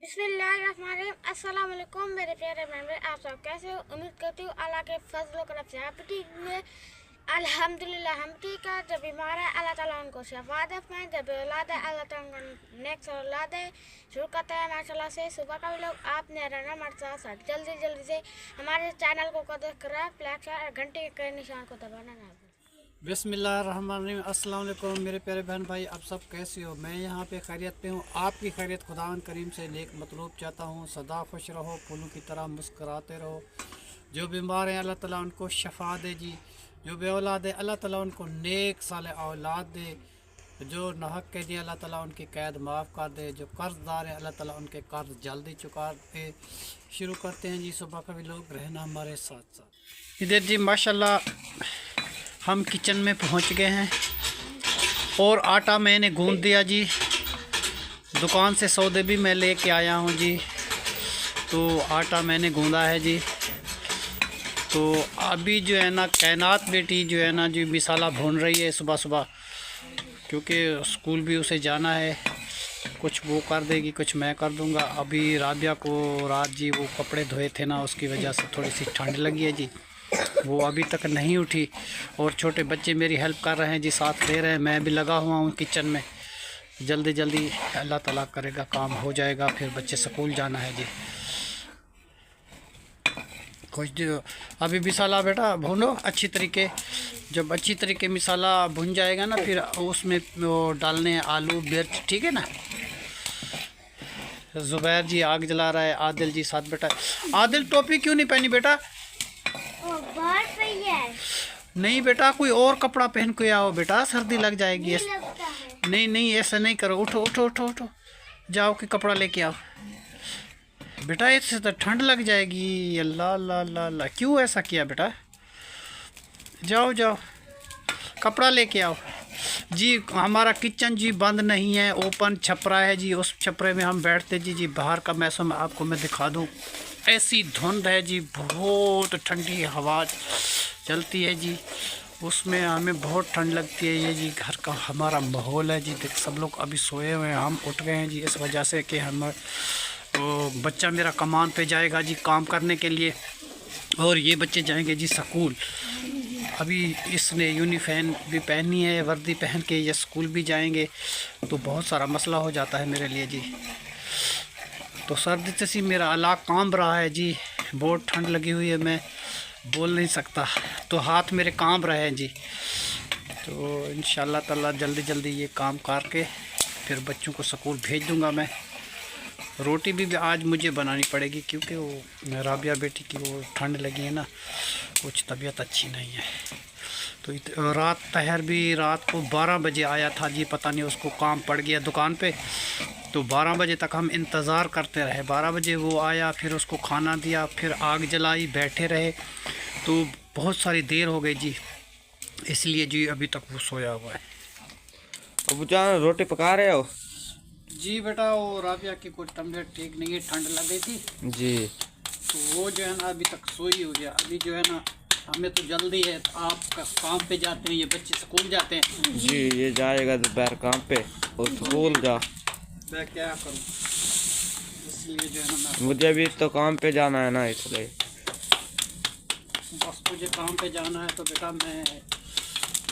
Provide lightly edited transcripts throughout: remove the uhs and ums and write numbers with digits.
बिस्मिल्लाहिर्रहमानिर्रहीम। अस्सलाम वालेकुम मेरे प्यारे मेंबर, आप सब कैसे हो? उम्मीद करती हूँ अल्लाह के फजल करम से आप ठीक हुए। अल्हम्दुलिल्लाह हम ठीक है। जब बीमार है अल्लाह ताला उनको शफा दे फरमाए, जब औलाद है अल्लाह ताला उनको नेक्स्ट औलाद है। शुरू करते हैं माशाल्लाह से। सुबह का भी लोग आपने रहना मरता साथ जल्दी से हमारे चैनल को सब्सक्राइब लाइक और घंटे के निशान को दबाना ना भूलें। बिस्मिल्लाहिर्रहमानिर्रहीम। अस्सलाम वालेकुम मेरे प्यारे बहन भाई, आप सब कैसे हो? मैं यहाँ पे खैरियत पे हूँ। आपकी खैरियत खुदावन करीम से नेक मतलूब चाहता हूँ। सदा खुश रहो, फूलों की तरह मुस्कराते रहो। जो बीमार हैं अल्लाह ताला उनको शफा दे जी। जो बे औलाद है अल्लाह ताला उनको नेक साले औलाद दे। जो नाहक के दिए अल्लाह ताला उनकी कैद माफ़ कर दे। जो कर्जदार हैं अल्लाह ताला उनके कर्ज जल्दी चुका दे। शुरू करते हैं जी। सुबह का भी लोग रहना हमारे साथ साथ। इधर जी माशाल्लाह हम किचन में पहुंच गए हैं और आटा मैंने गूंद दिया जी। दुकान से सौदे भी मैं लेके आया हूं जी। तो आटा मैंने गूंदा है जी। तो अभी जो है ना कायनात बेटी जो है ना जी मिसाला भून रही है सुबह सुबह, क्योंकि स्कूल भी उसे जाना है। कुछ वो कर देगी, कुछ मैं कर दूंगा। अभी राबिया को रात जी वो कपड़े धोए थे ना, उसकी वजह से थोड़ी सी ठंड लगी है जी। वो अभी तक नहीं उठी और छोटे बच्चे मेरी हेल्प कर रहे हैं जी, साथ दे रहे हैं। मैं भी लगा हुआ हूँ किचन में। जल्दी अल्लाह ताला करेगा, काम हो जाएगा। फिर बच्चे स्कूल जाना है जी। कुछ अभी मिसाला बेटा भूनो अच्छी तरीके। जब अच्छी तरीके मिसाला भुन जाएगा ना, फिर उसमें वो डालने हैं आलू मिर्च, ठीक है ना। जुबैर जी आग जला रहा है। आदिल जी साथ बेटा। आदिल टोपी क्यों नहीं पहनी बेटा? नहीं बेटा, कोई और कपड़ा पहन के आओ बेटा, सर्दी लग जाएगी। नहीं ऐसा नहीं करो। उठो जाओ कि कपड़ा लेके आओ बेटा, इससे तो ठंड लग जाएगी। अल्लाह अल्लाह अल्लाह अल्लाह, क्यों ऐसा किया बेटा? जाओ कपड़ा लेके आओ जी। हमारा किचन जी बंद नहीं है, ओपन छपरा है जी। उस छपरे में हम बैठते जी। बाहर का मौसम आपको मैं दिखा दूँ। ऐसी धुंध है जी, बहुत ठंडी हवा चलती है जी। उसमें हमें बहुत ठंड लगती है। ये जी घर का हमारा माहौल है जी। देख सब लोग अभी सोए हुए हैं, हम उठ गए हैं जी इस वजह से कि हम तो बच्चा मेरा कमान पे जाएगा जी काम करने के लिए, और ये बच्चे जाएंगे जी स्कूल। अभी इसने यूनिफॉर्म भी पहनी है, वर्दी पहन के ये स्कूल भी जाएंगे। तो बहुत सारा मसला हो जाता है मेरे लिए जी। तो सर्दी से सी मेरा अलाक कांप रहा है जी। बहुत ठंड लगी हुई है, मैं बोल नहीं सकता। तो हाथ मेरे कांप रहे हैं जी। तो इंशाल्लाह ताला जल्दी ये काम करके फिर बच्चों को स्कूल भेज दूंगा मैं। रोटी भी आज मुझे बनानी पड़ेगी, क्योंकि वो राबिया बेटी की वो ठंड लगी है ना, कुछ तबीयत अच्छी नहीं है। तो रात तहर भी रात को 12 बजे आया था जी। पता नहीं उसको काम पड़ गया दुकान पे। तो 12 बजे तक हम इंतज़ार करते रहे। 12 बजे वो आया, फिर उसको खाना दिया, फिर आग जलाई, बैठे रहे। तो बहुत सारी देर हो गई जी, इसलिए जी अभी तक वो सोया हुआ है। अब जान रोटी पका रहे हो जी बेटा, वो राबिया की कोई तबीयत ठीक नहीं है, ठंड लग गई थी जी। तो वो जो है ना अभी तक सोई हुई है। अभी जो है ना हमें तो जल्दी है, तो आप काम पे जाते हैं, ये बच्चे स्कूल जाते हैं जी। ये जाएगा दोपहर काम पे और स्कूल जा। मैं क्या करूं, इसलिए जो है ना मुझे भी तो काम पे जाना है ना, इसलिए बस मुझे काम पे जाना है। तो बेटा मैं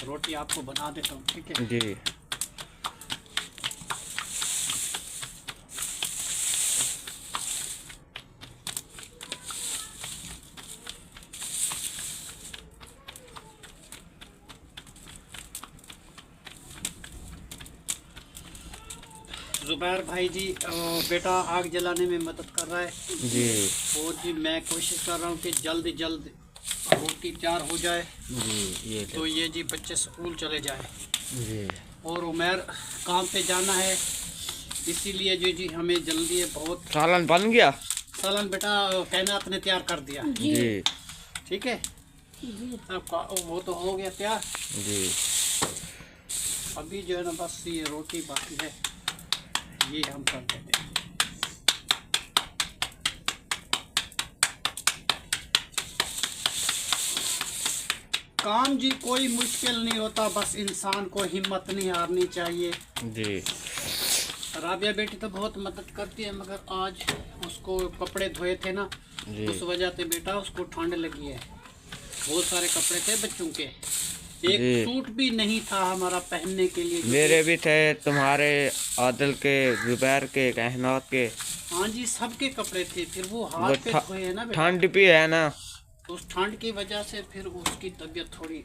रोटी आपको बना देता हूँ, ठीक है जी। जुबैर भाई जी बेटा आग जलाने में मदद कर रहा है जी। और जी मैं कोशिश कर रहा हूँ कि जल्द रोटी तैयार हो जाए जी। ये तो ये जी बच्चे स्कूल चले जाए। जी। और उमर काम पे जाना है, इसीलिए जी हमें जल्दी है बहुत। सालन बन गया। सालन बेटा कायनात ने तैयार कर दिया जी। ठीक है। अब वो तो हो गया तैयार जी। अभी जो है ना बस ये रोटी बाकी है, ये हम कर देते हैं। काम जी कोई मुश्किल नहीं होता, बस इंसान को हिम्मत नहीं हारनी चाहिए। जी। राबिया बेटी तो बहुत मदद करती है, मगर आज उसको कपड़े धोए थे ना, जी। उस वजह से बेटा उसको ठंड लगी है। बहुत सारे कपड़े थे बच्चों के, एक जी। सूट भी नहीं था हमारा पहनने के लिए। मेरे भी थे, तुम्हारे, आदिल के, जुबैर के, कहनात के। हाँ जी, सबके कपड़े थे। फिर वो हाथ पे धोए है ना बेटा, ठंड भी है ना, उस ठंड की वजह से फिर उसकी तबीयत थोड़ी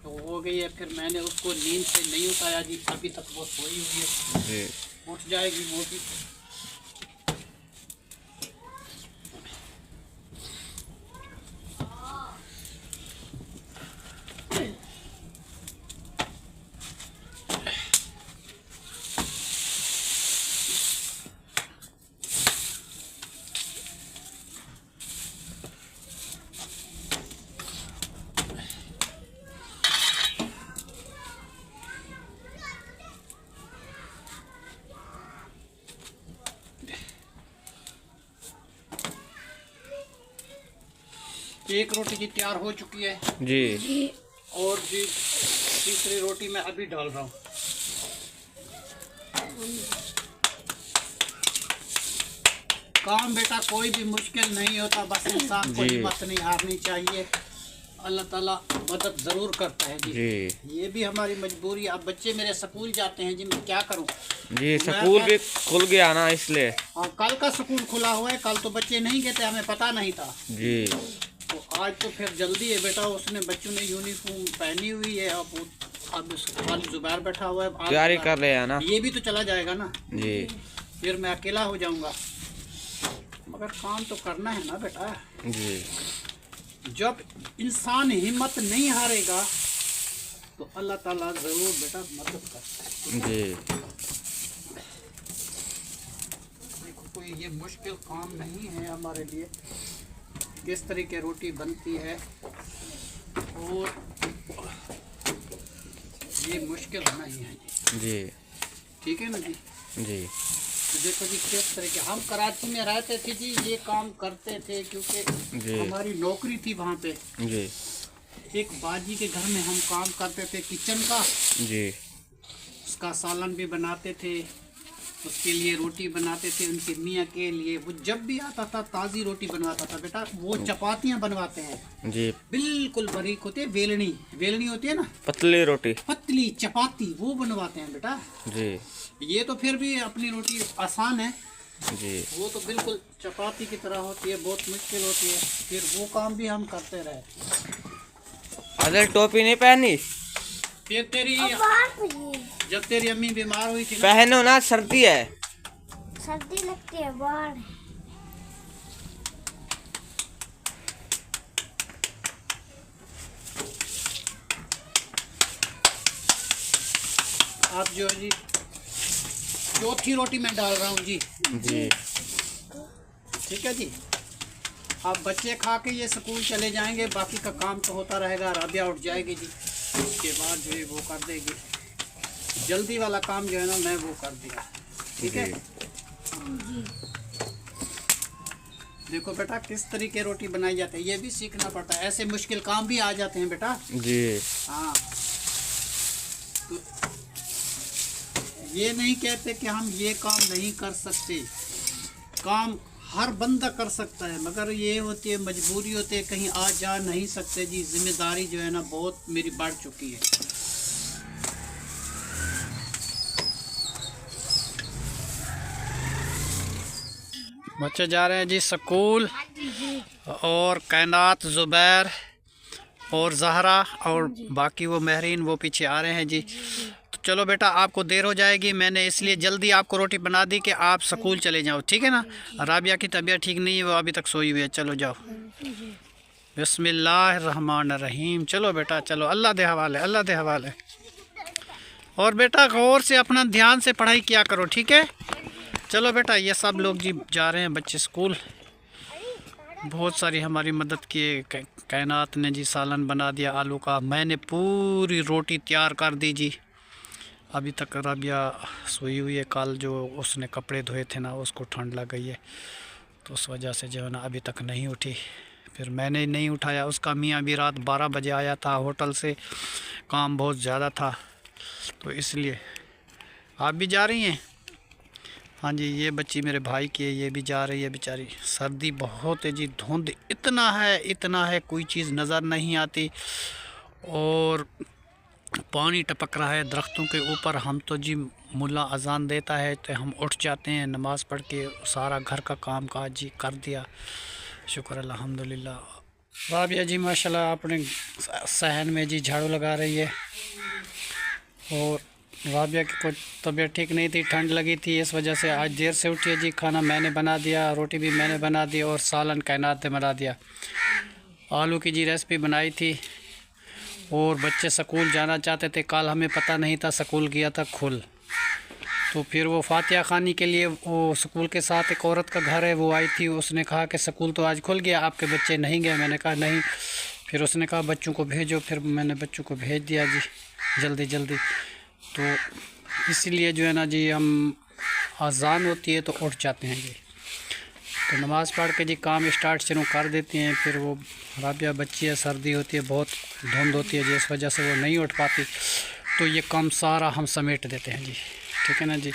हो गई है। फिर मैंने उसको नींद से नहीं उठाया जी, अभी तक वो सोई हुई है। जी। उठ जाएगी वो भी। एक रोटी जी तैयार हो चुकी है जी। और जी तीसरी रोटी मैं अभी डाल रहा हूँ। काम बेटा कोई भी मुश्किल नहीं होता, बस इंसान को जी। हिम्मत नहीं हारनी चाहिए। अल्लाह ताला मदद ज़रूर करता है जी। ये भी हमारी मजबूरी। अब बच्चे मेरे स्कूल जाते हैं जी, मैं क्या करूँ जी। स्कूल भी खुल गया ना, इसलिए। और कल का स्कूल खुला हुआ है, कल तो बच्चे नहीं गए थे, हमें पता नहीं था जी। तो आज तो फिर जल्दी है बेटा। उसने बच्चों ने यूनिफॉर्म पहनी हुई है, अब खाली जुबैर बैठा हुआ है, तैयारी कर रहे हैं ना। ये भी तो चला जाएगा ना जी। फिर मैं अकेला हो जाऊंगा, मगर काम तो करना है ना बेटा। जी। जब इंसान हिम्मत नहीं हारेगा तो अल्लाह ताला जरूर बेटा मदद करता है। जी। देखो कोई ये मुश्किल काम नहीं है हमारे लिए, किस तरीके रोटी बनती है, और ये मुश्किल नहीं है जी। जी। ठीक है ना जी। जी। तो देखो जी किस तरीके हम कराची में रहते थे जी, ये काम करते थे जी। क्योंकि हमारी नौकरी थी वहाँ पे। जी। एक बाजी के घर में हम काम करते थे किचन का। जी। उसका सालन भी बनाते थे, उसके लिए रोटी बनाते थे, उनके मियाँ के लिए। वो जब भी आता था ताज़ी रोटी बनवाता था बेटा। वो चपातियाँ बनवाते हैं जी। बिल्कुल बारीक होती है, वेलनी वेलनी होती है ना, पतली रोटी। पतली चपाती वो बनवाते हैं बेटा। जी। ये तो फिर भी अपनी रोटी आसान है, जी। वो तो बिल्कुल चपाती की तरह होती है, बहुत मुश्किल होती है। फिर वो काम भी हम करते रहे। आदिल टोपी नहीं पहनी? फिर जब तेरी अम्मी बीमार हुई थी ना, पहनो ना, सर्दी है। सर्दी लगती है बाहर। आप जो है जी चौथी रोटी मैं डाल रहा हूँ जी। जी। ठीक है जी। अब बच्चे खा के ये स्कूल चले जाएंगे, बाकी का काम तो होता रहेगा। राबिया उठ जाएगी जी, उसके बाद जो है वो कर देगी। जल्दी वाला काम जो है ना मैं वो कर दिया। ठीक है। देखो बेटा किस तरीके रोटी बनाई जाती है, ये भी सीखना पड़ता है। ऐसे मुश्किल काम भी आ जाते हैं बेटा। जी। हाँ, तो ये नहीं कहते कि हम ये काम नहीं कर सकते, काम हर बंदा कर सकता है, मगर ये होती है मजबूरी होती है, कहीं आ जा नहीं सकते जी। जिम्मेदारी जो है ना बहुत मेरी बढ़ चुकी है। बच्चे जा रहे हैं जी स्कूल, और कायनात, जुबैर और जहरा और बाकी वो महरीन वो पीछे आ रहे हैं जी। तो चलो बेटा आपको देर हो जाएगी, मैंने इसलिए जल्दी आपको रोटी बना दी कि आप स्कूल चले जाओ। ठीक है ना। राबिया की तबीयत ठीक नहीं है, वो अभी तक सोई हुई है। चलो जाओ। बिस्मिल्लाहिर्रहमानिर्रहीम। चलो बेटा चलो, अल्लाह दे हवाले, अल्लाह दे हवाले। और बेटा गौर से अपना ध्यान से पढ़ाई किया करो, ठीक है। चलो बेटा, ये सब लोग जी जा रहे हैं बच्चे स्कूल। बहुत सारी हमारी मदद किए। कायनात ने जी सालन बना दिया आलू का, मैंने पूरी रोटी तैयार कर दी जी। अभी तक राबिया सोई हुई है, कल जो उसने कपड़े धोए थे ना उसको ठंड लग गई है, तो उस वजह से जो है ना अभी तक नहीं उठी। फिर मैंने नहीं उठाया। उसका मियाँ भी रात 12 बजे आया था होटल से, काम बहुत ज़्यादा था, तो इसलिए। आप भी जा रही हैं? हाँ जी, ये बच्ची मेरे भाई की है, ये भी जा रही है बेचारी। सर्दी बहुत है जी, धुंध इतना है कोई चीज़ नज़र नहीं आती और पानी टपक रहा है दरख्तों के ऊपर। हम तो जी मुल्ला अजान देता है तो हम उठ जाते हैं, नमाज़ पढ़ के सारा घर का काम काज जी कर दिया, शुक्र अल्हम्दुलिल्लाह। राबिया जी माशाल्लाह अपने सहन में जी झाड़ू लगा रही है। और राबिया की कुछ तबीयत ठीक नहीं थी, ठंड लगी थी, इस वजह से आज देर से उठी है जी। खाना मैंने बना दिया, रोटी भी मैंने बना दी और सालन कायनात ने बना दिया। आलू की जी रेसिपी बनाई थी और बच्चे स्कूल जाना चाहते थे। कल हमें पता नहीं था, स्कूल गया था खुल, तो फिर वो फातिहा खानी के लिए वो स्कूल के साथ एक औरत का घर है, वो आई थी। उसने कहा कि स्कूल तो आज खुल गया, आपके बच्चे नहीं गए। मैंने कहा नहीं। फिर उसने कहा बच्चों को भेजो, फिर मैंने बच्चों को भेज दिया जी जल्दी। तो इसीलिए जो है ना जी हम अजान होती है तो उठ जाते हैं जी, तो नमाज़ पढ़ के जी काम स्टार्ट शुरू कर देते हैं। फिर वो राबिया बच्ची है, सर्दी होती है, बहुत धुंध होती है जी, इस वजह से वो नहीं उठ पाती, तो ये काम सारा हम समेट देते हैं जी। ठीक है ना जी,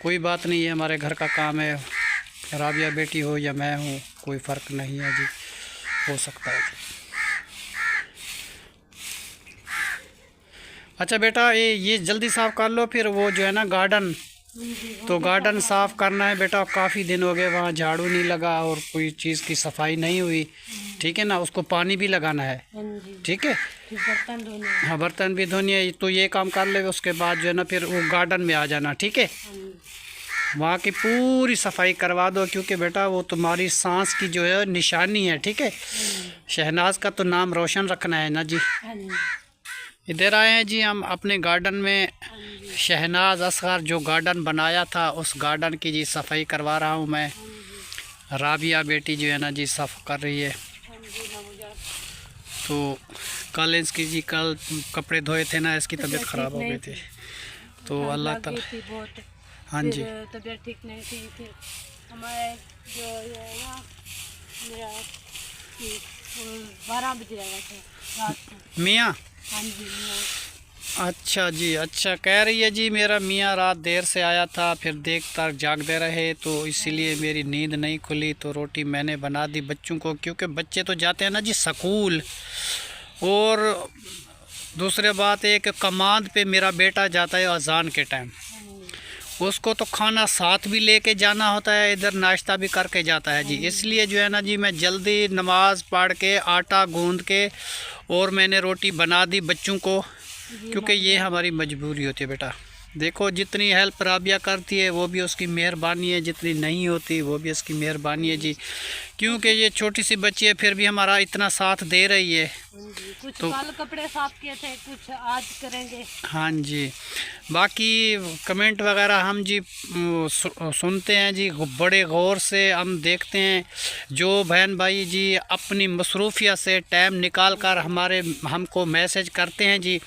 कोई बात नहीं है, हमारे घर का काम है, राबिया बेटी हो या मैं हूँ कोई फ़र्क नहीं है जी, हो सकता है जी। अच्छा बेटा, ये जल्दी साफ़ कर लो, फिर वो जो है ना गार्डन, तो गार्डन साफ़ करना है बेटा। काफ़ी दिन हो गए वहाँ झाड़ू नहीं लगा और कोई चीज़ की सफाई नहीं हुई, ठीक है ना। उसको पानी भी लगाना है, ठीक है। बर्तन धोने, हाँ बर्तन भी धोनी है, तो ये काम कर ले, उसके बाद जो है ना फिर वो गार्डन में आ जाना, ठीक है। वहाँ की पूरी सफाई करवा दो, क्योंकि बेटा वो तुम्हारी सांस की जो है निशानी है, ठीक है। शहनाज का तो नाम रोशन रखना है ना जी। इधर आए हैं जी हम अपने गार्डन में। शहनाज असगर जो गार्डन बनाया था, उस गार्डन की जी सफाई करवा रहा हूँ मैं। राबिया बेटी जो है ना जी साफ कर रही है। तो कल इसकी जी कल कपड़े धोए थे ना, इसकी तबीयत ख़राब हो गई थी, तो अल्लाह ताला। हाँ जी, तबीयत ठीक नहीं थी। फिर हमारे जो ये ना मेरा 12 बजे आया था रात को। मियाँ, हाँ जी मियाँ। अच्छा जी, अच्छा कह रही है जी मेरा मियाँ रात देर से आया था, फिर देर तक जागते रहे, तो इसीलिए मेरी नींद नहीं खुली। तो रोटी मैंने बना दी बच्चों को, क्योंकि बच्चे तो जाते हैं ना जी स्कूल। और दूसरी बात है कि कमांड पे मेरा बेटा जाता है अजान के टाइम, उसको तो खाना साथ भी लेके जाना होता है, इधर नाश्ता भी करके जाता है जी। इसलिए जो है ना जी मैं जल्दी नमाज़ पढ़ के आटा गूंद के और मैंने रोटी बना दी बच्चों को, क्योंकि ये हमारी मजबूरी होती है बेटा। देखो जितनी हेल्प राबिया करती है वो भी उसकी मेहरबानी है, जितनी नहीं होती वो भी उसकी मेहरबानी है जी, क्योंकि ये छोटी सी बच्ची है फिर भी हमारा इतना साथ दे रही है। कुछ तो कल कपड़े साफ किए थे, कुछ आज करेंगे। हाँ जी, बाकी कमेंट वगैरह हम जी सुनते हैं जी, बड़े गौर से हम देखते हैं। जो बहन भाई जी अपनी मसरूफियत से टाइम निकाल कर हमको मैसेज करते हैं जी,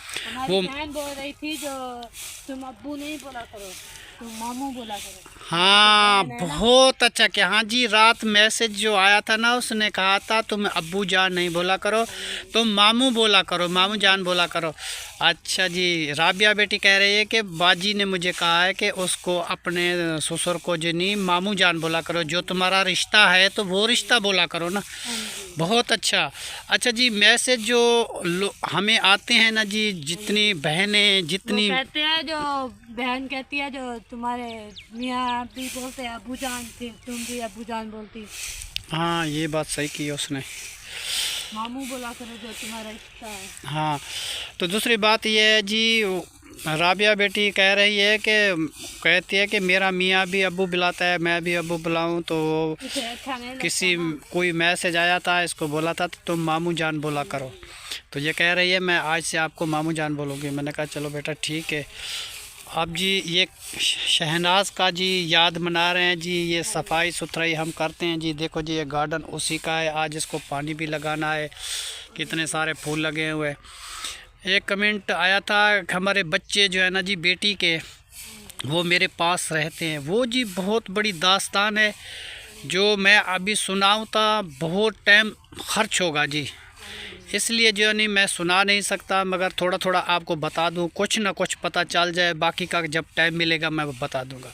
वो बहन बोल रही थी जो तुम अब्बू नहीं बोला करो, तुम मामू बोला करो। हाँ बहुत अच्छा क्या। हाँ जी, रात मैसेज जो आया था ना, उसने कहा था तुम अब्बू जान नहीं बोला करो, तुम मामू बोला करो, मामू जान बोला करो। अच्छा जी, राबिया बेटी कह रही है कि बाजी ने मुझे कहा है कि उसको अपने ससुर को जो नहीं मामू जान बोला करो, जो तुम्हारा रिश्ता है तो वो रिश्ता बोला करो ना। बहुत अच्छा। अच्छा जी, मैसेज जो हमें आते हैं ना जी, जितनी बहनें जितनी कहते हैं, जो बहन कहती है जो तुम्हारे मियाँ भी बोलते हैं अबू जान, फिर तुम भी अबू जान बोलती। हाँ ये बात सही की है उसने, मामू बोला करो जो तुम्हारा रिश्ता है। हाँ तो दूसरी बात यह है जी, राबिया बेटी कह रही है कि कहती है कि मेरा मियाँ भी अब्बू बुलाता है, मैं भी अब्बू बुलाऊं, तो अच्छा नहीं किसी कोई मैसेज आया था, इसको बोला था तो तुम मामू जान बोला करो, तो ये कह रही है मैं आज से आपको मामू जान बोलूँगी। मैंने कहा चलो बेटा ठीक है। अब जी ये शहनाज का जी याद मना रहे हैं जी, ये सफाई सुथराई हम करते हैं जी। देखो जी ये गार्डन उसी का है, आज इसको पानी भी लगाना है, कितने सारे फूल लगे हुए हैं। एक कमेंट आया था कि हमारे बच्चे जो है ना जी बेटी के, वो मेरे पास रहते हैं, वो जी बहुत बड़ी दास्तान है जो मैं अभी सुनाऊँ तो बहुत टाइम खर्च होगा जी, इसलिए जो नहीं मैं सुना नहीं सकता, मगर थोड़ा थोड़ा आपको बता दूं, कुछ ना कुछ पता चल जाए, बाकी का जब टाइम मिलेगा मैं बता दूंगा।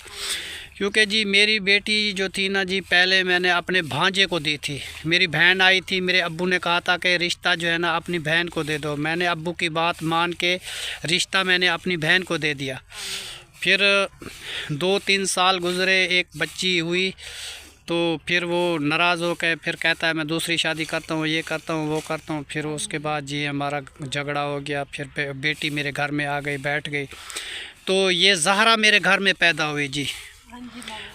क्योंकि जी मेरी बेटी जो थी ना जी, पहले मैंने अपने भांजे को दी थी। मेरी बहन आई थी, मेरे अब्बू ने कहा था कि रिश्ता जो है ना अपनी बहन को दे दो। मैंने अब्बू की बात मान के रिश्ता मैंने अपनी बहन को दे दिया। फिर 2-3 साल गुज़रे, एक बच्ची हुई, तो फिर वो नाराज़ हो के फिर कहता है मैं दूसरी शादी करता हूँ, ये करता हूँ, वो करता हूँ। फिर उसके बाद जी हमारा झगड़ा हो गया। फिर बेटी मेरे घर में आ गई, बैठ गई। तो ये ज़हरा मेरे घर में पैदा हुई जी।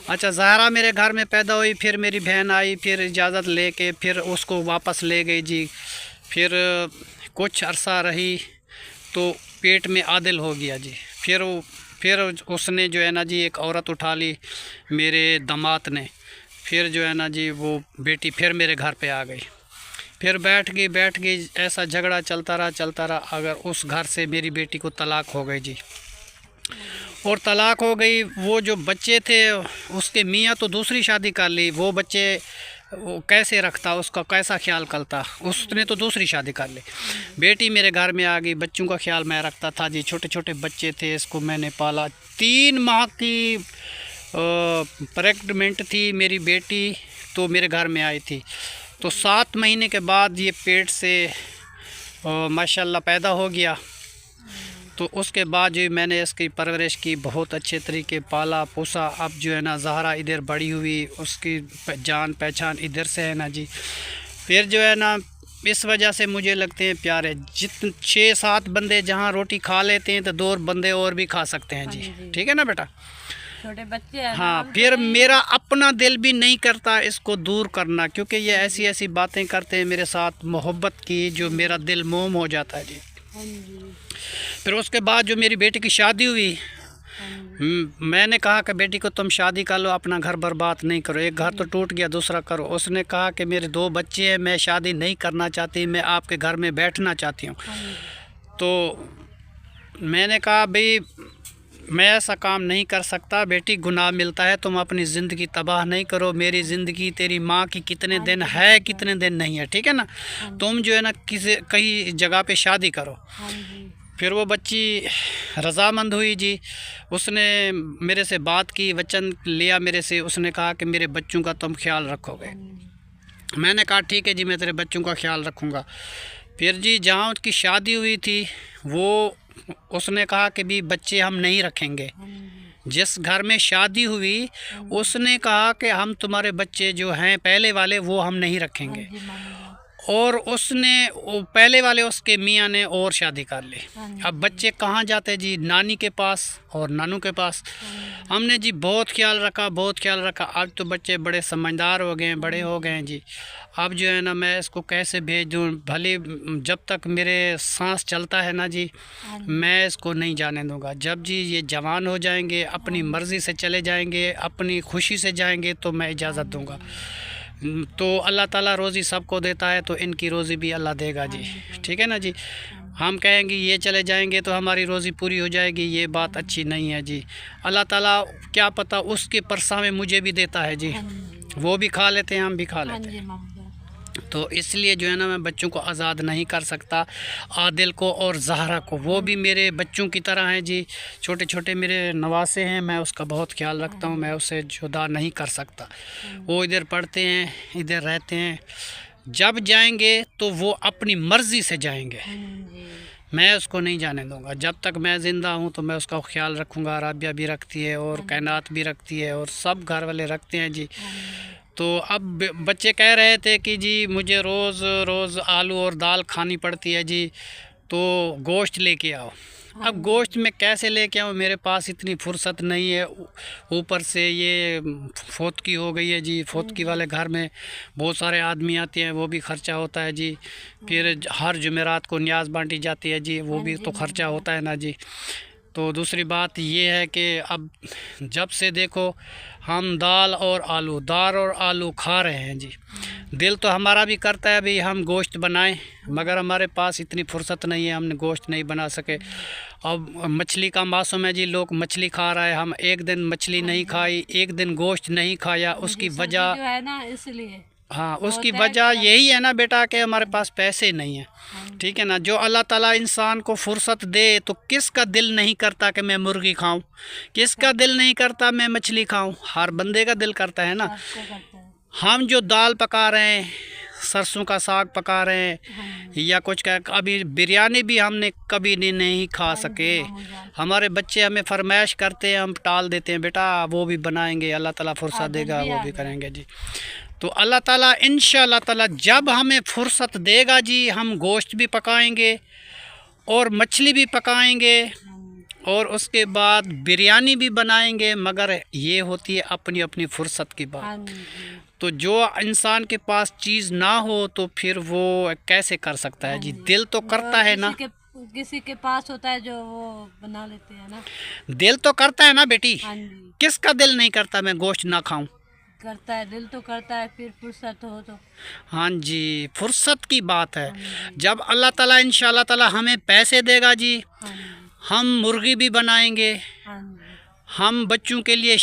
अच्छा, ज़हरा मेरे घर में पैदा हुई। फिर मेरी बहन आई, फिर इजाज़त लेके फिर उसको वापस ले गई जी। फिर कुछ अरसा रही तो पेट में आदिल हो गया जी। फिर उसने जो है ना जी एक औरत उठा ली, मेरे दामाद ने। फिर जो है ना जी वो बेटी फिर मेरे घर पे आ गई, फिर बैठ गई। ऐसा झगड़ा चलता रहा। अगर उस घर से मेरी बेटी को तलाक हो गई जी। और तलाक हो गई, वो जो बच्चे थे उसके मियाँ तो दूसरी शादी कर ली। वो बच्चे वो कैसे रखता, उसका कैसा ख्याल करता, उसने तो दूसरी शादी कर ली। बेटी मेरे घर में आ गई, बच्चों का ख्याल मैं रखता था जी। छोटे छोटे बच्चे थे, इसको मैंने पाला। 3 माह की प्रेग्नेंट थी मेरी बेटी, तो मेरे घर में आई थी। तो 7 महीने के बाद ये पेट से माशाल्लाह पैदा हो गया। तो उसके बाद जो मैंने इसकी परवरिश की, बहुत अच्छे तरीके पाला पोसा। अब जो है ना ज़हरा इधर बड़ी हुई, उसकी जान पहचान इधर से है ना जी। फिर जो है ना इस वजह से मुझे लगते हैं प्यारे, जितने 6-7 बंदे जहाँ रोटी खा लेते हैं तो 2 बंदे और भी खा सकते हैं जी। ठीक है ना बेटा, छोटे बच्चे हैं। हाँ। फिर मेरा अपना दिल भी नहीं करता इसको दूर करना, क्योंकि ये ऐसी ऐसी बातें करते हैं मेरे साथ मोहब्बत की, जो मेरा दिल मोम हो जाता है जी। फिर उसके बाद जो मेरी बेटी की शादी हुई, मैंने कहा कि बेटी को तुम शादी कर लो, अपना घर बर्बाद नहीं करो। एक घर तो टूट गया, दूसरा करो। उसने कहा कि मेरे 2 बच्चे हैं, मैं शादी नहीं करना चाहती, मैं आपके घर में बैठना चाहती हूँ। तो मैंने कहा भाई मैं ऐसा काम नहीं कर सकता बेटी, गुनाह मिलता है। तुम अपनी ज़िंदगी तबाह नहीं करो। मेरी ज़िंदगी तेरी माँ की कितने दिन है, कितने दिन नहीं है, ठीक है ना। तुम जो है ना कहीं जगह पे शादी करो। फिर वो बच्ची रज़ामंद हुई जी। उसने मेरे से बात की, वचन लिया मेरे से। उसने कहा कि मेरे बच्चों का तुम ख्याल रखोगे। मैंने कहा ठीक है जी, मैं तेरे बच्चों का ख्याल रखूँगा। फिर जी जहाँ उसकी शादी हुई थी, वो उसने कहा कि भी बच्चे हम नहीं रखेंगे। जिस घर में शादी हुई उसने कहा कि हम तुम्हारे बच्चे जो हैं पहले वाले वो हम नहीं रखेंगे। और उसने पहले वाले उसके मियाँ ने और शादी कर ली। अब बच्चे कहाँ जाते जी, नानी के पास और नानू के पास। हमने जी बहुत ख्याल रखा। अब तो बच्चे बड़े समझदार हो गए हैं, बड़े हो गए हैं जी। अब जो है ना मैं इसको कैसे भेज दूँ, भले जब तक मेरे सांस चलता है ना जी, मैं इसको नहीं जाने दूँगा। जब जी ये जवान हो जाएंगे, अपनी मर्ज़ी से चले जाएंगे, अपनी खुशी से जाएंगे, तो मैं इजाज़त दूँगा। तो अल्लाह ताला रोज़ी सबको देता है, तो इनकी रोज़ी भी अल्लाह देगा जी। ठीक है ना जी। हम कहेंगे ये चले जाएंगे तो हमारी रोज़ी पूरी हो जाएगी, ये बात अच्छी नहीं है जी। अल्लाह ताला क्या पता उसके परसा में मुझे भी देता है जी। वो भी खा लेते हैं, हम भी खा लेते हैं। तो इसलिए जो है ना मैं बच्चों को आज़ाद नहीं कर सकता। आदिल को और ज़हरा को, वो भी मेरे बच्चों की तरह हैं जी। छोटे छोटे मेरे नवासे हैं, मैं उसका बहुत ख्याल रखता हूँ। मैं उसे जुदा नहीं कर सकता। वो इधर पढ़ते हैं, इधर रहते हैं। जब जाएंगे तो वो अपनी मर्ज़ी से जाएंगे, मैं उसको नहीं जाने दूंगा। जब तक मैं ज़िंदा हूँ तो मैं उसका ख्याल रखूँगा। राबिया भी रखती है और कायनात भी रखती है और सब घर वाले रखते हैं जी। तो अब बच्चे कह रहे थे कि जी मुझे रोज़ आलू और दाल खानी पड़ती है जी, तो गोश्त लेके आओ। अब गोश्त मैं कैसे लेके आऊँ, मेरे पास इतनी फुर्सत नहीं है। ऊपर से ये फौतकी हो गई है जी। फौतकी वाले घर में बहुत सारे आदमी आते हैं, वो भी ख़र्चा होता है जी। फिर हर जुमेरात को न्याज बांटी जाती है जी, वो भी तो ख़र्चा होता है ना जी। तो दूसरी बात ये है कि अब जब से देखो हम दाल और आलू खा रहे हैं जी। दिल तो हमारा भी करता है भाई हम गोश्त बनाएं, मगर हमारे पास इतनी फुर्सत नहीं है, हमने गोश्त नहीं बना सके। अब मछली का मौसम है जी, लोग मछली खा रहे हैं। हम एक दिन मछली नहीं खाई, एक दिन गोश्त नहीं खाया। उसकी वजह जो है ना, इसलिए हाँ, उसकी होता है वजह क्या? यही है ना बेटा कि हमारे पास पैसे नहीं हैं। ठीक है ना, जो अल्लाह ताला इंसान को फुर्सत दे तो किसका दिल नहीं करता कि मैं मुर्गी खाऊं, किसका दिल नहीं करता मैं मछली खाऊं, हर बंदे का दिल करता है ना। आपको करता है। हम जो दाल पका रहे हैं, सरसों का साग पका रहे हैं, हाँ, या कुछ का, अभी बिरयानी भी हमने कभी नहीं खा सके। हमारे बच्चे हमें फरमाइश करते हैं, हम टाल देते हैं, बेटा वो भी बनाएंगे, अल्लाह ताला फुर्सत आदत देगा भी वो आ भी गया। करेंगे जी। तो अल्लाह ताला इंशाअल्लाह ताला जब हमें फुर्सत देगा जी, हम गोश्त भी पकाएंगे और मछली भी पकाएंगे और उसके बाद बिरयानी भी बनाएंगे, मगर ये होती है अपनी अपनी फुर्सत की बात। हाँ जी। तो जो इंसान के पास चीज़ ना हो तो फिर वो कैसे कर सकता है जी, दिल तो करता है ना, किसी के पास होता है जो वो बना लेते हैं ना। दिल तो करता है ना बेटी, हाँ जी, किसका दिल नहीं करता मैं गोश्त ना खाऊं। करता है, दिल तो करता है, फिर फुर्सत हो तो। हाँ जी, फुर्सत की बात है। जब अल्लाह ताला इंशाअल्लाह ताला हमें पैसे देगा जी, हाँ जी, हम मुर्गी भी बनाएंगे, हाँ जी, हम बच्चों के लिए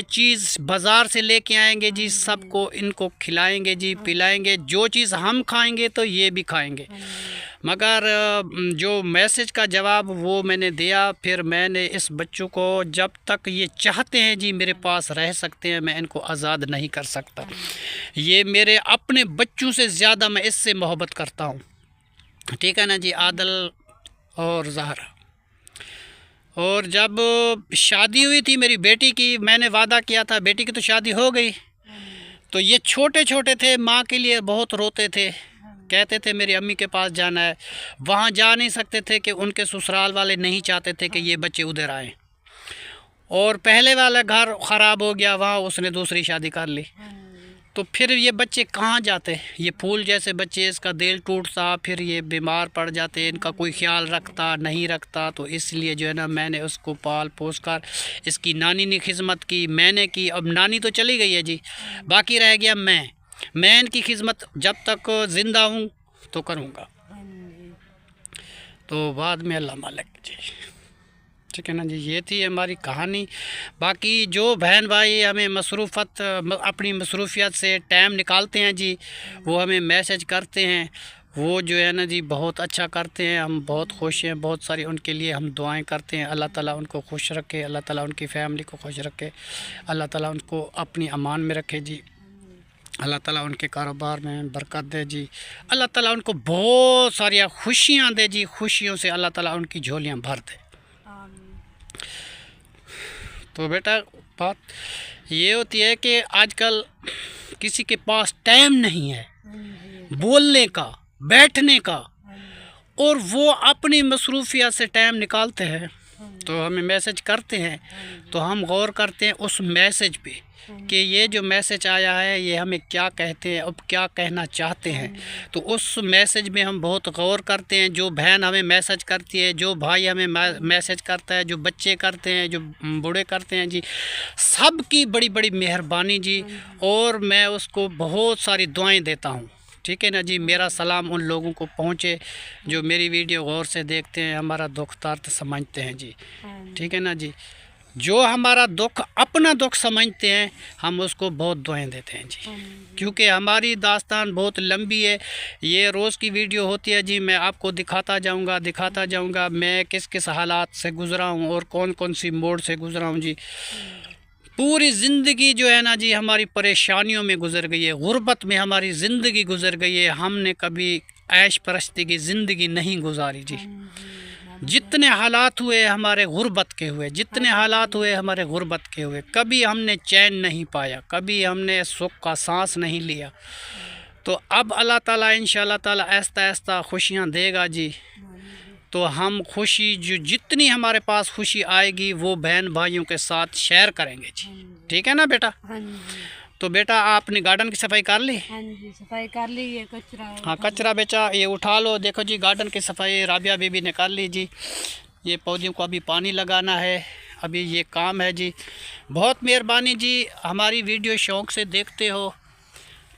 चीज़ बाज़ार से लेके आएंगे जी, सबको इनको खिलाएंगे जी, पिलाएंगे, जो चीज़ हम खाएंगे तो ये भी खाएंगे। मगर जो मैसेज का जवाब वो मैंने दिया, फिर मैंने इस बच्चों को जब तक ये चाहते हैं जी मेरे पास रह सकते हैं, मैं इनको आज़ाद नहीं कर सकता। ये मेरे अपने बच्चों से ज़्यादा मैं इससे मोहब्बत करता हूँ। ठीक है ना जी, आदल और ज़हरा। और जब शादी हुई थी मेरी बेटी की, मैंने वादा किया था, बेटी की तो शादी हो गई, तो ये छोटे छोटे थे, माँ के लिए बहुत रोते थे, कहते थे मेरी अम्मी के पास जाना है। वहाँ जा नहीं सकते थे कि उनके ससुराल वाले नहीं चाहते थे कि ये बच्चे उधर आएँ, और पहले वाला घर ख़राब हो गया, वहाँ उसने दूसरी शादी कर ली। तो फिर ये बच्चे कहाँ जाते, ये फूल जैसे बच्चे, इसका दिल टूटता, फिर ये बीमार पड़ जाते, इनका कोई ख्याल रखता नहीं रखता। तो इसलिए जो है ना मैंने उसको पाल पोस कर, इसकी नानी ने खिदमत की, मैंने की, अब नानी तो चली गई है जी, बाकी रह गया मैं इनकी खिदमत जब तक ज़िंदा हूँ तो करूँगा, हाँ जी। तो बाद में अल्लाह मालिक जी। ठीक है ना जी, ये थी हमारी कहानी। बाकी जो बहन भाई हमें अपनी मसरूफियत से टाइम निकालते हैं जी, वो हमें मैसेज करते हैं, वो जो है ना जी बहुत अच्छा करते हैं, हम बहुत खुश हैं, बहुत सारी उनके लिए हम दुआएं करते हैं। अल्लाह ताला उनको खुश रखे, अल्लाह ताला उनकी फैमिली को खुश रखे, अल्लाह ताला उनको अपनी अमान में रखे जी, अल्लाह ताला उनके कारोबार में बरकत दे जी, अल्लाह ताला उनको बहुत सारी खुशियाँ दे जी, खुशियों से अल्लाह ताला उनकी झोलियाँ भर दे। तो बेटा बात ये होती है कि आजकल किसी के पास टाइम नहीं है बोलने का, बैठने का, और वो अपनी मसरूफियत से टाइम निकालते हैं, तो हमें मैसेज करते हैं, तो हम गौर करते हैं उस मैसेज पे कि ये जो मैसेज आया है ये हमें क्या कहते हैं, अब क्या कहना चाहते हैं। तो उस मैसेज में हम बहुत गौर करते हैं। जो बहन हमें मैसेज करती है, जो भाई हमें मैसेज करता है, जो बच्चे करते हैं, जो बूढ़े करते हैं जी, सब की बड़ी बड़ी मेहरबानी जी, और मैं उसको बहुत सारी दुआएं देता हूँ। ठीक है ना जी, मेरा सलाम उन लोगों को पहुँचे जो मेरी वीडियो गौर से देखते हैं, हमारा दुख दर्द समझते हैं जी। ठीक है ना जी, जो हमारा दुख अपना दुख समझते हैं, हम उसको बहुत दुआएं देते हैं जी, क्योंकि हमारी दास्तान बहुत लंबी है। ये रोज़ की वीडियो होती है जी, मैं आपको दिखाता जाऊंगा मैं किस किस हालात से गुज़रा हूँ और कौन कौन सी मोड़ से गुज़रा हूँ जी। पूरी ज़िंदगी जो है ना जी हमारी परेशानियों में गुज़र गई है, गुर्बत में हमारी ज़िंदगी गुज़र गई है, हमने कभी ऐश परस्ती की ज़िंदगी नहीं गुजारी जी। जितने हालात हुए हमारे गुर्बत के हुए, जितने हालात हुए हमारे गुर्बत के हुए, कभी हमने चैन नहीं पाया, कभी हमने सुख का सांस नहीं लिया। तो अब अल्लाह ताला इंशाअल्लाह ताला ऐसा ऐसा खुशियाँ देगा जी, तो हम खुशी जो जितनी हमारे पास खुशी आएगी वो बहन भाइयों के साथ शेयर करेंगे जी। ठीक है ना बेटा? हाँ जी। तो बेटा आपने गार्डन की सफाई कर ली? हाँ जी, सफाई कर ली। ये कचरा, हाँ कचरा बेचा ये उठा लो। देखो जी गार्डन की सफाई राबिया बीबी ने कर ली जी। ये पौधों को अभी पानी लगाना है, अभी ये काम है जी। बहुत मेहरबानी जी, हमारी वीडियो शौक़ से देखते हो,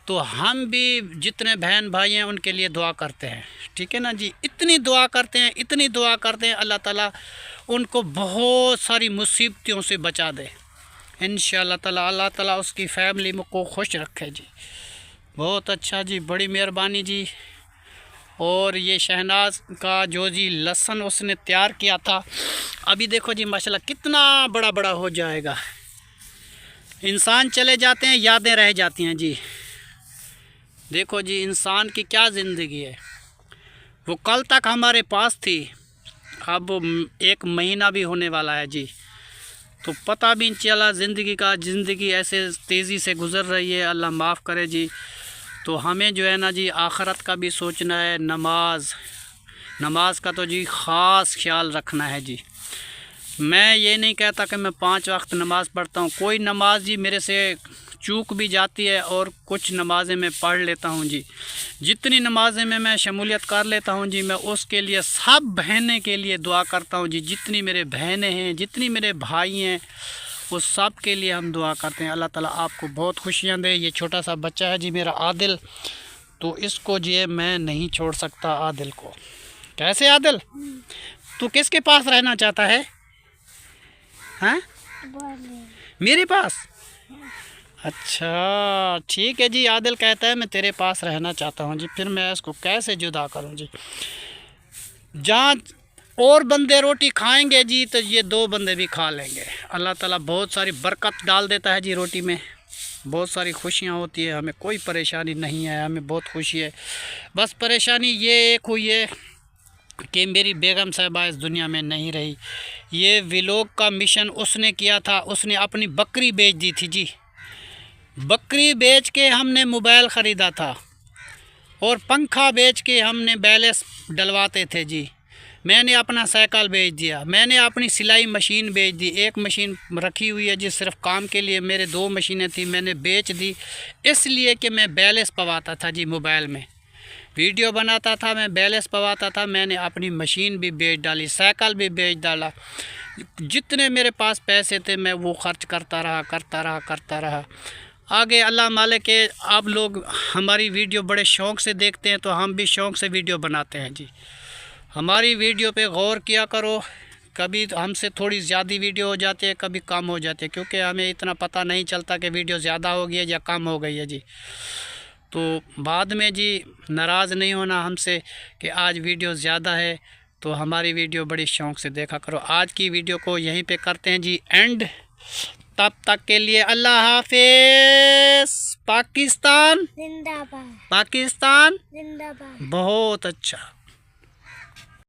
तो हम भी जितने बहन भाई हैं उनके लिए दुआ करते हैं। ठीक है ना जी, इतनी दुआ करते हैं अल्लाह ताला उनको बहुत सारी मुसीबतों से बचा दे इंशाअल्लाह ताला। अल्लाह ताला उसकी फैमिली को खुश रखे जी। बहुत अच्छा जी, बड़ी मेहरबानी जी। और ये शहनाज का जो जी लहसुन उसने तैयार किया था, अभी देखो जी माशाल्लाह कितना बड़ा बड़ा हो जाएगा। इंसान चले जाते हैं, यादें रह जाती हैं जी। देखो जी इंसान की क्या ज़िंदगी है, वो कल तक हमारे पास थी, अब 1 महीना भी होने वाला है जी, तो पता भी नहीं चला ज़िंदगी ऐसे तेज़ी से गुज़र रही है। अल्लाह माफ़ करे जी। तो हमें जो है ना जी आखरत का भी सोचना है, नमाज का तो जी ख़ास ख्याल रखना है जी। मैं ये नहीं कहता कि मैं 5 वक्त नमाज़ पढ़ता हूँ, कोई नमाज जी मेरे से चूक भी जाती है और कुछ नमाज़ें मैं पढ़ लेता हूँ जी। जितनी नमाज़ें में मैं शमूलियत कर लेता हूँ जी, मैं उसके लिए सब बहनें के लिए दुआ करता हूँ जी। जितनी मेरे बहनें हैं, जितनी मेरे भाई हैं, उस सब के लिए हम दुआ करते हैं। अल्लाह ताला आपको बहुत खुशियाँ दे। ये छोटा सा बच्चा है जी मेरा आदिल, तो इसको जी मैं नहीं छोड़ सकता आदिल को। कैसे आदिल, तू किसके पास रहना चाहता है? हाँ, मेरे पास? अच्छा ठीक है जी। आदिल कहता है मैं तेरे पास रहना चाहता हूँ जी। फिर मैं इसको कैसे जुदा करूँ जी। जहाँ और बंदे रोटी खाएंगे जी, तो ये 2 बंदे भी खा लेंगे। अल्लाह ताला बहुत सारी बरकत डाल देता है जी रोटी में, बहुत सारी खुशियाँ होती है। हमें कोई परेशानी नहीं है, हमें बहुत खुशी है। बस परेशानी ये एक हुई है कि मेरी बेगम साहिबा इस दुनिया में नहीं रही। ये व्लॉग का मिशन उसने किया था, उसने अपनी बकरी बेच दी थी जी। बकरी बेच के हमने मोबाइल ख़रीदा था और पंखा बेच के हमने बैलेंस डलवाते थे जी। मैंने अपना साइकिल बेच दिया, मैंने अपनी सिलाई मशीन बेच दी। 1 मशीन रखी हुई है जी सिर्फ काम के लिए, मेरे 2 मशीनें थी, मैंने बेच दी इसलिए कि मैं बैलेंस पवाता था जी। मोबाइल में वीडियो बनाता था, मैं बैलेंस पवाता था। मैंने अपनी मशीन भी बेच डाली, साइकिल भी बेच डाला। जितने मेरे पास पैसे थे मैं वो खर्च करता रहा। आगे अल्लाह मालिक के, आप लोग हमारी वीडियो बड़े शौक़ से देखते हैं, तो हम भी शौक़ से वीडियो बनाते हैं जी। हमारी वीडियो पे गौर किया करो। कभी हमसे थोड़ी ज़्यादा वीडियो हो जाती है, कभी कम हो जाती है, क्योंकि हमें इतना पता नहीं चलता कि वीडियो ज़्यादा हो गई है या कम हो गई है जी। तो बाद में जी नाराज़ नहीं होना हमसे कि आज वीडियो ज़्यादा है, तो हमारी वीडियो बड़ी शौक़ से देखा करो। आज की वीडियो को यहीं पे करते हैं जी एंड। तब तक के लिए अल्लाह हाफिज़। पाकिस्तान जिंदाबाद, पाकिस्तान जिंदाबाद। बहुत अच्छा।